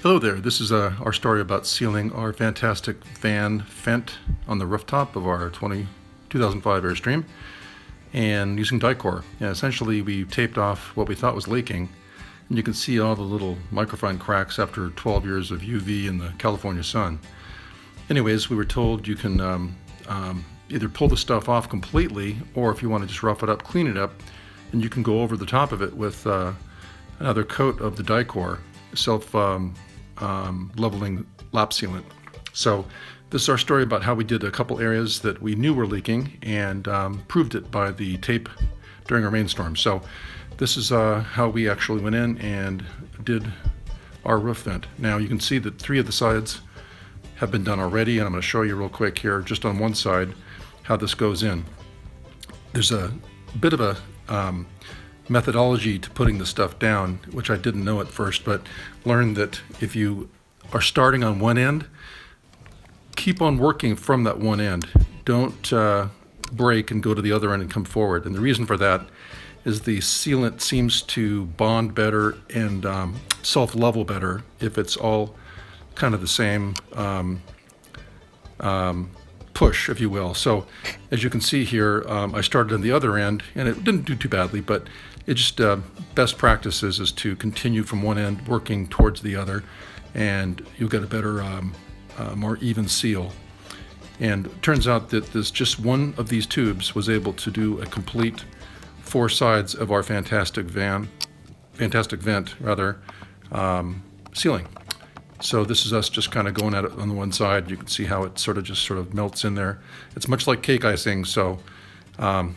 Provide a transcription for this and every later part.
Hello there, this is our story about sealing our fantastic van vent on the rooftop of our 2005 Airstream and using Dicor. And essentially we taped off what we thought was leaking, and you can see all the little microfine cracks after 12 years of UV in the California sun. Anyways, we were told you can either pull the stuff off completely, or if you want to just rough it up, clean it up, and you can go over the top of it with another coat of the Dicor leveling lap sealant. So this is our story about how we did a couple areas that we knew were leaking and proved it by the tape during our rainstorm. So this is how we actually went in and did our roof vent. Now you can see that 3 of the sides have been done already, and I'm going to show you real quick here just on one side how this goes in. There's a bit of a methodology to putting the stuff down, which I didn't know at first, but learned that if you are starting on one end, keep on working from that one end. Don't break and go to the other end and come forward. And the reason for that is the sealant seems to bond better and self-level better if it's all kind of the same push, if you will. So as you can see here, I started on the other end and it didn't do too badly, but it just best practices is to continue from one end working towards the other, and you'll get a better more even seal. And it turns out that there's just one of these tubes was able to do a complete 4 sides of our fantastic vent sealing. So this is us just kind of going at it on the one side. You can see how it sort of melts in there. It's much like cake icing, so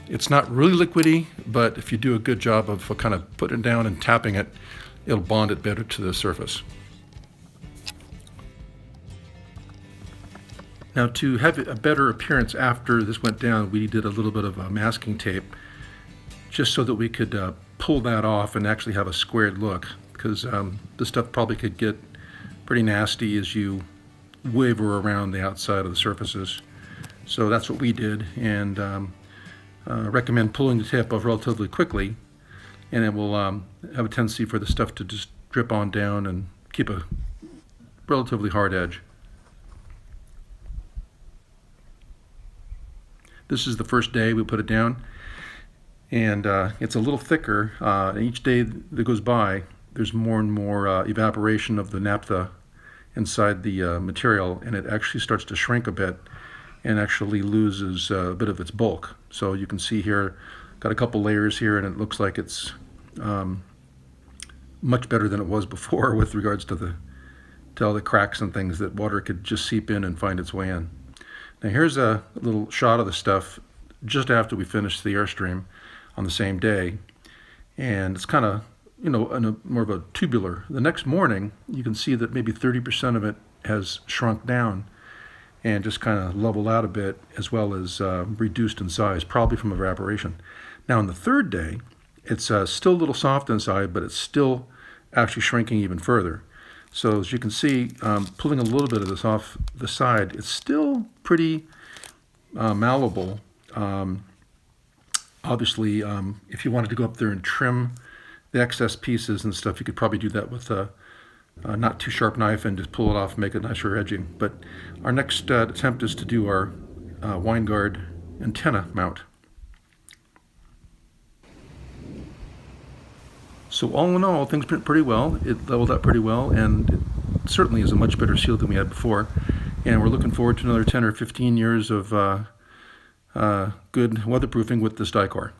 it's not really liquidy, but if you do a good job of kind of putting it down and tapping it, it'll bond it better to the surface. Now, to have a better appearance after this went down, we did a little bit of masking tape just so that we could pull that off and actually have a squared look, because this stuff probably could get pretty nasty as you waver around the outside of the surfaces. So that's what we did, and recommend pulling the tape off relatively quickly, and it will have a tendency for the stuff to just drip on down and keep a relatively hard edge. This is the first day we put it down, and it's a little thicker. Each day that goes by, there's more and more evaporation of the naphtha inside the material, and it actually starts to shrink a bit and actually loses a bit of its bulk. So you can see here, got a couple layers here, and it looks like it's much better than it was before with regards to all the cracks and things that water could just seep in and find its way in. Now here's a little shot of the stuff just after we finished the Airstream on the same day, and it's kind of, you know, more of a tubular. The next morning you can see that maybe 30% of it has shrunk down and just kind of leveled out a bit, as well as reduced in size, probably from evaporation. Now on the third day, it's still a little soft inside, but it's still actually shrinking even further. So as you can see, pulling a little bit of this off the side, it's still pretty malleable. Obviously, if you wanted to go up there and trim the excess pieces and stuff, you could probably do that with a not too sharp knife and just pull it off and make it nicer edging. But our next attempt is to do our wine guard antenna mount. So all in all, things went pretty well. It leveled up pretty well, and it certainly is a much better seal than we had before. And we're looking forward to another 10 or 15 years of good weatherproofing with this Dicor.